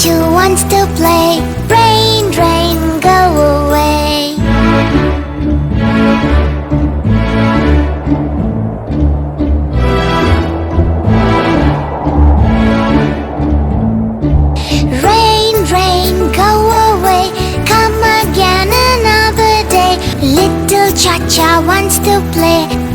Chu wants to play. Rain, rain, go away. Rain, rain, go away. Come again another day. Little Cha-Cha wants to play.